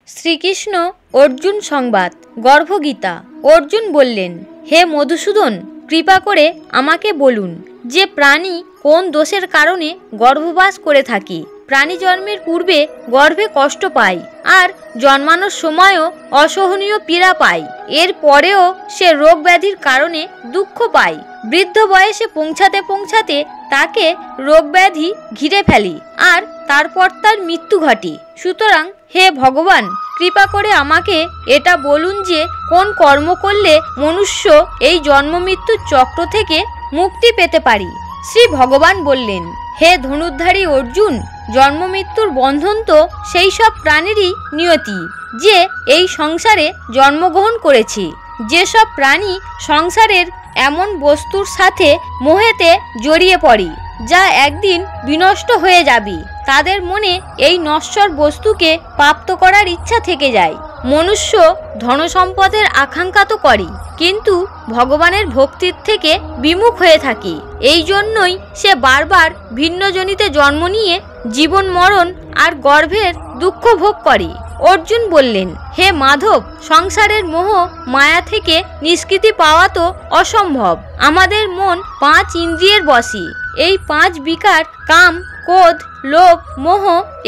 শ্রীকৃষ্ণ অর্জুন সংবাদ গর্ভগীতা। অর্জুন বললেন, হে মধুসূদন, কৃপা করে আমাকে বলুন যে প্রাণী কোন দোষের কারণে গর্ভবাস করে থাকে। প্রাণী জন্মের পূর্বে গর্ভে কষ্ট পায় আর জন্মানোর সময়ও অসহনীয় পীড়া পায়। এর পরেও সে রোগ ব্যাধির কারণে দুঃখ পায়। বৃদ্ধ বয়সে পৌঁছাতে পৌঁছাতে তাকে রোগ ব্যাধি ঘিরে ফেলে আর তারপর তার মৃত্যু ঘটে। সুতরাং হে ভগবান, কৃপা করে আমাকে এটা বলুন যে কোন কর্ম করলে মনুষ্য এই জন্ম মৃত্যুর চক্র থেকে মুক্তি পেতে পারি। শ্রী ভগবান বললেন, হে ধনুর্ধারী অর্জুন, জন্ম মৃত্যুর বন্ধন তো সেই সব প্রাণীরই নিয়তি যে এই সংসারে জন্মগ্রহণ করেছে। যেসব প্রাণী সংসারের এমন বস্তুর সাথে মোহেতে জড়িয়ে পড়ে যা একদিন বিনষ্ট হয়ে যাবে, তাদের মনে এই নশ্বর বস্তুকে প্রাপ্ত করার ইচ্ছা থেকে যায়। মনুষ্য ধনসম্পদের আকাঙ্ক্ষা তো করে, কিন্তু ভগবানের ভক্তির থেকে বিমুখ হয়ে থাকে। এই জন্যই সে বারবার ভিন্ন জনিতে জন্ম নিয়ে জীবন মরণ আর গর্ভের দুঃখ ভোগ করে। অর্জুন বললেন, হে মাধব, সংসারের মোহ মায়া থেকে নিষ্কৃতি পাওয়া তো অসম্ভব। আমাদের মন 5 ইন্দ্রিয়ের বশে। এই 5 বিকার কাম, ক্রোধ, লোভ, মোহ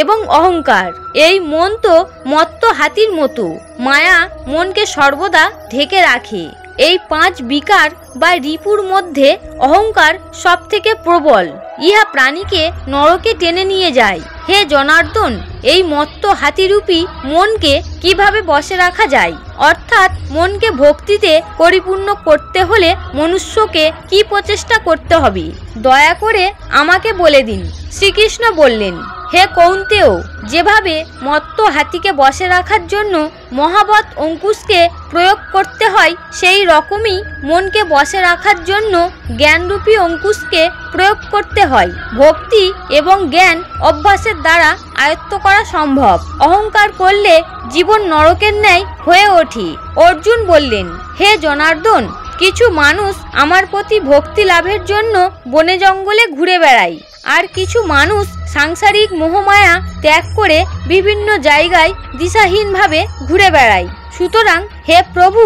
এবং অহংকার। এই মন তো মত্ত হাতির মতো। মায়া মনকে সর্বদা ঢেকে রাখে। এই 5 বিকার বা রিপুর মধ্যে অহংকার সব থেকে প্রবল। ইহা প্রাণীকে নরকে টেনে নিয়ে যায়। হে জনার্দন, এই মত্ত হাতিরূপী মনকে কিভাবে বশে রাখা যায়? অর্থাৎ মনকে ভক্তিতে পরিপূর্ণ করতে হলে মনুষ্যকে কি প্রচেষ্টা করতে হবে? দয়া করে আমাকে বলে দিন। শ্রীকৃষ্ণ বললেন, হে কৌন্তেয়, যেভাবে মত্ত হাতিকে বশে রাখার জন্য মহাবৎ অঙ্কুশকে প্রয়োগ করতে হয়, সেই রকমই মনকে বশে রাখার জন্য জ্ঞানরূপী অঙ্কুশকে প্রয়োগ করতে হয়। ভক্তি এবং জ্ঞান অভ্যাসের দ্বারা আয়ত্ত করা সম্ভব। অহংকার করলে জীবন নরকের ন্যায় হয়ে ওঠে। অর্জুন বললেন, হে জনার্দন, কিছু মানুষ আমার প্রতি ভক্তি লাভের জন্য বনে জঙ্গলে ঘুরে বেড়ায়, আর কিছু মানুষ সাংসারিক মোহমায়া ত্যাগ করে বিভিন্ন জায়গায় দিশাহীনভাবে ঘুরে বেড়ায়। সুতরাং হে প্রভু,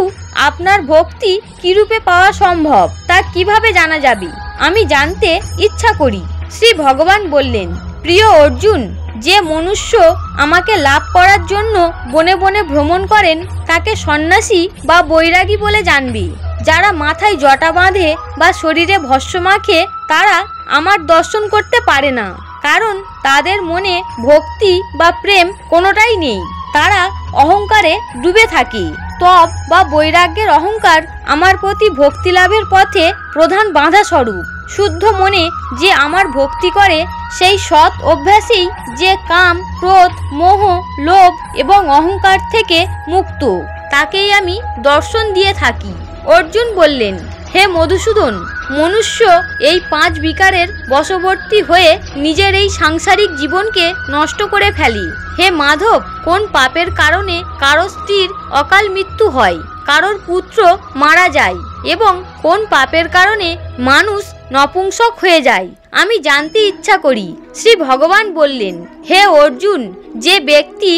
আপনার ভক্তি কিরূপে পাওয়া সম্ভব তা কিভাবে জানা যাবে? আমি জানতে ইচ্ছা করি। শ্রী ভগবান বললেন, প্রিয় অর্জুন, যে মনুষ্য আমাকে লাভ করার জন্য বনে বনে ভ্রমণ করেন তাকে সন্ন্যাসী বা বৈরাগী বলে জানবি। যারা মাথায় জটা বাঁধে বা শরীরে ভস্ম মাখে তারা আমার দর্শন করতে পারে না, কারণ তাদের মনে ভক্তি বা প্রেম কোনোটাই নেই। তারা অহংকারে ডুবে থাকে। তপ বা বৈরাগ্যের অহংকার আমার প্রতি ভক্তি লাভের পথে প্রধান বাধা স্বরূপ। শুদ্ধ মনে যে আমার ভক্তি করে সেই সৎ অভ্যাসেই যে কাম, ক্রোধ, মোহ, লোভ এবং অহংকার থেকে মুক্ত, তাকেই আমি দর্শন দিয়ে থাকি। অর্জুন বললেন, হে মধুসূদন, মনুষ্য এই 5 বিকারের বশবর্তী হয়ে নিজের এই সাংসারিক জীবনকে নষ্ট করে ফেলে। হে মাধব, কোন পাপের কারণে কারো স্ত্রীর অকাল মৃত্যু হয়, কারোর পুত্র মারা যায় এবং কোন পাপের কারণে মানুষ নপুংসক হয়ে যায়, আমি জানতে ইচ্ছা করি। শ্রী ভগবান বললেন, হে অর্জুন, যে ব্যক্তি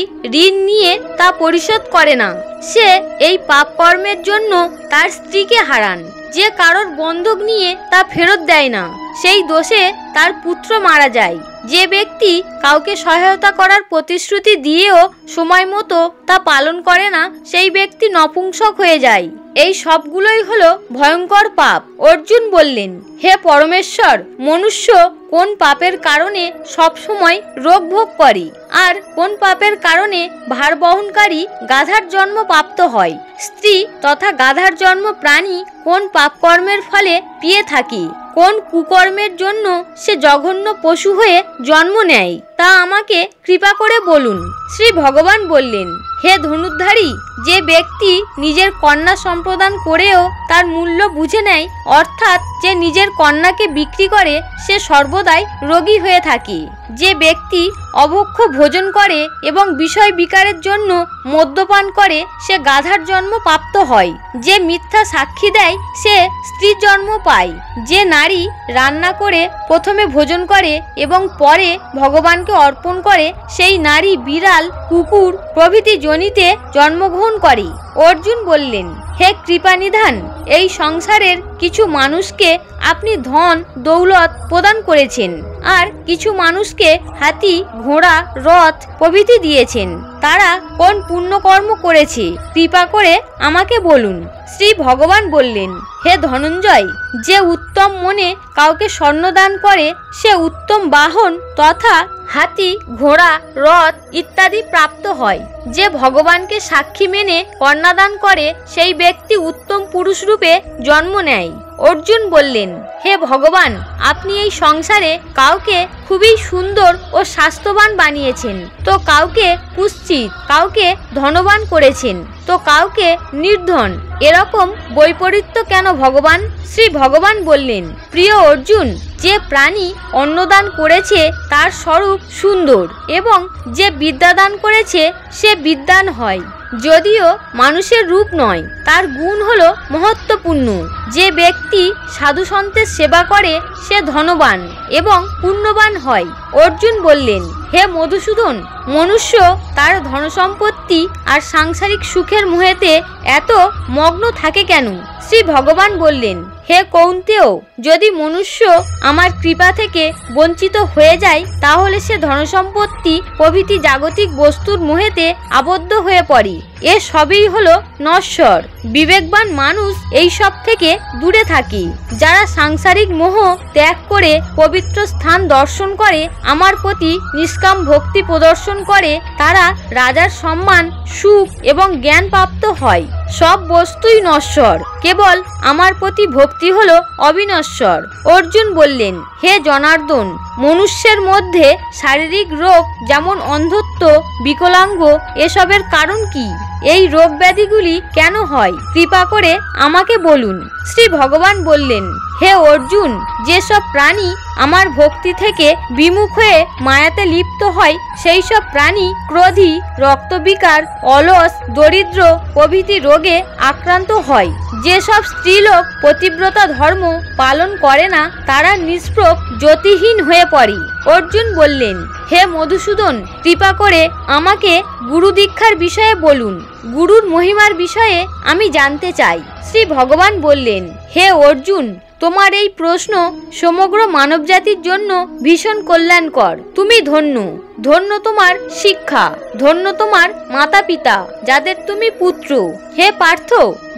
ঋণ নিয়ে তা পরিশোধ করে না, সে এই পাপ কর্মের জন্য তার স্ত্রীকে হারান। যে কারোর বন্ধক নিয়ে তা ফেরত দেয় না, সেই দোষে তার পুত্র মারা যায়। যে ব্যক্তি কাউকে সহায়তা করার প্রতিশ্রুতি দিয়েও সময় মতো তা পালন করে না, সেই ব্যক্তি নপুংসক হয়ে যায়। এই সবগুলোই হলো ভয়ঙ্কর পাপ। অর্জুন বললেন, হে পরমেশ্বর, মনুষ্য কোন পাপের কারণে সবসময় রোগ ভোগ করে আর কোন পাপের কারণে ভার বহনকারী গাধার জন্ম প্রাপ্ত হয়? স্ত্রী তথা গাধার জন্ম প্রাণী কোন পাপ কর্মের ফলে পেয়ে থাকে? কোন কুকর্মের জন্য সে জঘন্য পশু হয়ে জন্ম নেয়, তা আমাকে কৃপা করে বলুন। শ্রী ভগবান বললেন, হে ধনুর্ধারী, যে ব্যক্তি নিজের কন্যা সম্প্রদান করেও তার মূল্য বুঝে নেয়, অর্থাৎ যে নিজের কন্যাকে বিক্রি করে, সে সর্বদাই রোগী হয়ে থাকে। যে ব্যক্তি অভক্ষ ভোজন করে এবং বিষয় বিকারের জন্য মদ্যপান করে সে গাধার জন্ম প্রাপ্ত হয়। যে মিথ্যা সাক্ষী দেয় সে স্ত্রীর জন্ম পায়। যে নারী রান্না করে প্রথমে ভোজন করে এবং পরে ভগবানকে অর্পণ করে সেই নারী বিড়াল, কুকুর প্রভৃতি যোনিতে জন্মগ্রহণ করে। অর্জুন বললেন, হে কৃপানিধান, এই সংসারের কিছু মানুষকে আপনি ধন দৌলত প্রদান করেছেন, আর কিছু মানুষকে হাতি, ঘোড়া, রথ প্রভৃতি দিয়েছেন। তারা কোন পুণ্যকর্ম করেছে কৃপা করে আমাকে বলুন। শ্রী ভগবান বললেন, হে ধনঞ্জয়, যে উত্তম মনে কাউকে স্বর্ণ দান করে সে উত্তম বাহন তথা হাতি, ঘোড়া, রথ ইত্যাদি প্রাপ্ত হয়। যে ভগবানকে সাক্ষী মেনে কন্যাদান করে সেই ব্যক্তি উত্তম পুরুষ রূপে জন্ম নেয়। অর্জুন বললেন, হে ভগবান, আপনি এই সংসারে কাউকে খুবই সুন্দর ও স্বাস্থ্যবান বানিয়েছেন, তো কাউকে কুৎসিত, কাউকে ধনবান করেছেন, তো কাউকে নির্ধন। এরকম বৈপরীত্য কেন ভগবান? শ্রী ভগবান বললেন, প্রিয় অর্জুন, যে প্রাণী অন্নদান করেছে তার স্বরূপ সুন্দর এবং যে বিদ্যাদান করেছে সে বিদ্বান হয়। যদিও মানুষের রূপ নয়, তার গুণ হলো মহত্বপূর্ণ। যে ব্যক্তি সাধু সন্তের সেবা করে সে ধনবান এবং পুণ্যবান হয়। অর্জুন বললেন, হে মধুসূদন, মনুষ্য তার ধনসম্পত্তি আর সাংসারিক সুখের মোহেতে এত মগ্ন থাকে কেন? শ্রী ভগবান বললেন, হে কৌন্তেয়, যদি মনুষ্য আমার কৃপা থেকে বঞ্চিত হয়ে যায় তাহলে সে ধনসম্পত্তি প্রভৃতি জাগতিক বস্তুর মোহেতে আবদ্ধ হয়ে পড়ে। এ সবই হলো নশ্বর। বিবেকবান মানুষ এই সব থেকে দূরে থাকে। যারা সাংসারিক মোহ ত্যাগ করে পবিত্র স্থান দর্শন করে, আমার প্রতি নিষ্কাম ভক্তি প্রদর্শন করে, তারা রাজার সম্মান, সুখ এবং জ্ঞান প্রাপ্ত হয়। সব বস্তুই নশ্বর, কেবল আমার প্রতি ভক্তি হলো অবিনশ্বর। অর্জুন বললেন, হে জনার্দন, মনুষ্যের মধ্যে শারীরিক রোগ যেমন অন্ধত্ব, বিকলাঙ্গ এসবের কারণ কি? এই রোগ ব্যাধিগুলি কেন হয় কৃপা করে আমাকে বলুন। শ্রী ভগবান বললেন, হে অর্জুন, যেসব প্রাণী আমার ভক্তি থেকে বিমুখ হয়ে মায়াতে লিপ্ত হয় সেই সব প্রাণী ক্রোধী, রক্তবিকার, অলস, দরিদ্র প্রভৃতি রোগে আক্রান্ত হয়। যেসব স্ত্রীলোক পতিব্রতা ধর্ম পালন করে না তারা নিষ্প্রভ, জ্যোতিহীন হয়ে পড়ে। অর্জুন বললেন, হে মধুসূদন, কৃপা করে আমাকে গুরু দীক্ষার বিষয়ে বলুন। গুরুর মহিমার বিষয়ে আমি জানতে চাই। শ্রী ভগবান বললেন, হে অর্জুন, তোমার এই প্রশ্ন সমগ্র মানবজাতির জন্য ভীষণ কল্যাণকর। তুমি ধন্য। ধন্য তোমার শিক্ষা, ধন্য তোমার মাতা পিতা যাদের তুমি পুত্র। হে পার্থ,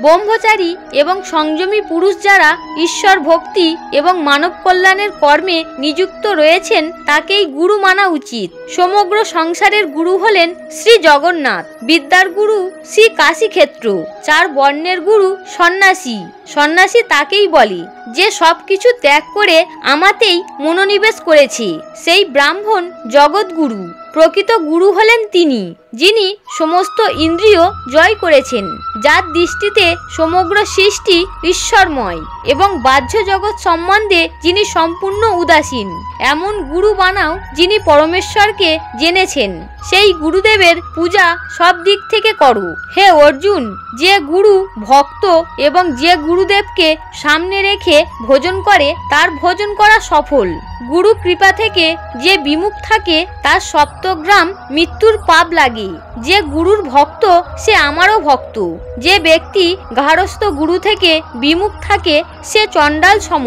ব্রহ্মচারী এবং সংযমী পুরুষ যারা ঈশ্বর ভক্তি এবং মানব কল্যাণের কর্মে নিযুক্ত রয়েছেন তাকেই গুরু মানা উচিত। সমগ্র সংসারের গুরু হলেন শ্রী জগন্নাথ, বিদ্যার গুরু শ্রী কাশীক্ষেত্র, 4 বর্ণের গুরু সন্ন্যাসী। সন্ন্যাসী তাকেই বলে যে সবকিছু ত্যাগ করে আমাতেই মনোনিবেশ করেছে। সেই ব্রাহ্মণ জগৎগুরু। প্রকৃত গুরু হলেন তিনি, যিনি সমস্ত ইন্দ্রিয় জয় করেছেন, যার দৃষ্টিতে সমগ্র সৃষ্টি ঈশ্বরময় এবং বাহ্য জগৎ সম্বন্ধে যিনি সম্পূর্ণ উদাসীন। এমন গুরু বানাও যিনি পরমেশ্বরকে জেনেছেন। সেই গুরুদেবের পূজা সব দিক থেকে করো। হে অর্জুন, যে গুরু ভক্ত এবং যে গুরুদেবকে সামনে রেখে ভোজন করে তার ভোজন করা সফল। গুরু কৃপা থেকে যে বিমুখ থাকে তার সপ্তগ্রাম মৃত্যুর পাপ লাগে। যে গুরুর ভক্ত সে আমারও ভক্ত। যে ব্যক্তি গার্হস্থ্য গুরু থেকে বিমুখ থাকে সে চণ্ডাল সম।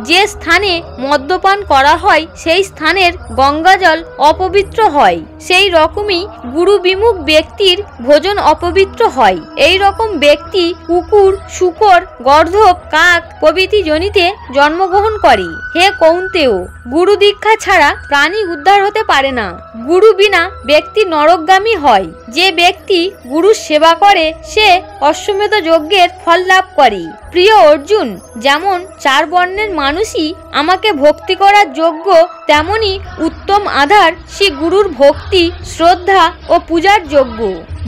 যে স্থানে মদ্যপান করা হয় সেই স্থানের গঙ্গাজল অপবিত্র হয়, সেই রকমই গুরু বিমুখ ব্যক্তির ভোজন অপবিত্র হয়। এই রকম ব্যক্তি কুকুর, শূকর, গর্ধব, কাক প্রভৃতি জনিতে জন্মগ্রহণ করে। হে কৌন্তেয়, গুরু দীক্ষা ছাড়া প্রাণী উদ্ধার হতে পারে না। গুরু বিনা ব্যক্তি নরকগামী হয়। যে ব্যক্তি গুরুর সেবা করে সে অশ্বমেধ যজ্ঞের ফল লাভ করে। প্রিয় অর্জুন, যেমন 4 বর্ণের মানুষই আমাকে ভক্তি করার যোগ্য, তেমনি উত্তম আধার শ্রী গুরুর ভক্তি, শ্রদ্ধা ও পূজার যোগ্য।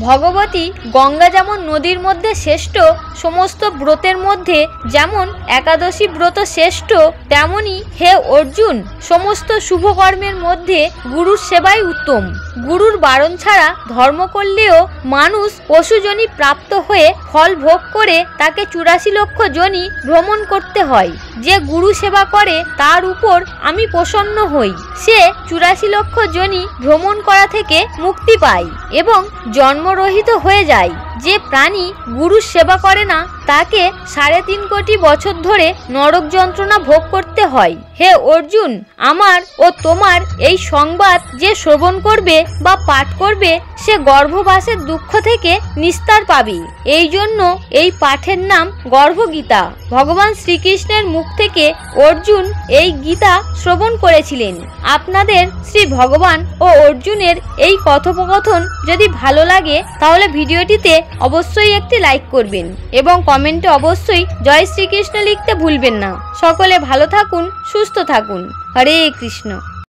ভগবতী গঙ্গা যেমন নদীর মধ্যে শ্রেষ্ঠ, সমস্ত ব্রতের মধ্যে যেমন একাদশী ব্রত শ্রেষ্ঠ, তেমনি হে অর্জুন সমস্ত শুভকর্মের মধ্যে গুরুর সেবাই উত্তম। গুরুর বারণ ছাড়া ধর্ম করলেও মানুষ পশুজনি প্রাপ্ত হয়ে ফল ভোগ করে তাকে 84 লক্ষ জনি ভ্রমণ করতে হয়। যে গুরু সেবা করে তার উপর আমি প্রসন্ন হই, সে 84 লক্ষ জনি ভ্রমণ করা থেকে মুক্তি পায় এবং জন্মরহিত হয়ে যায়। যে প্রাণী গুরুর সেবা করে না তাকে 3.5 কোটি বছর ধরে নরক যন্ত্রণা ভোগ করতে হয়। হে অর্জুন, আমার ও তোমার এই সংবাদ যে শ্রবণ করবে বা পাঠ করবে সে গর্ভবাসের দুঃখ থেকে নিস্তার পাবে। এই জন্য এই পাঠের নাম গর্ভগীতা। ভগবান শ্রীকৃষ্ণের মুখ থেকে অর্জুন এই গীতা শ্রবণ করেছিলেন। আপনাদের শ্রী ভগবান ও অর্জুনের এই কথোপকথন যদি ভালো লাগে তাহলে ভিডিওটিতে অবশ্যই একটি লাইক করবেন এবং কমেন্টে অবশ্যই জয় শ্রীকৃষ্ণ লিখতে ভুলবেন না। সকলে ভালো থাকুন, সুস্থ থাকুন। হরে কৃষ্ণ।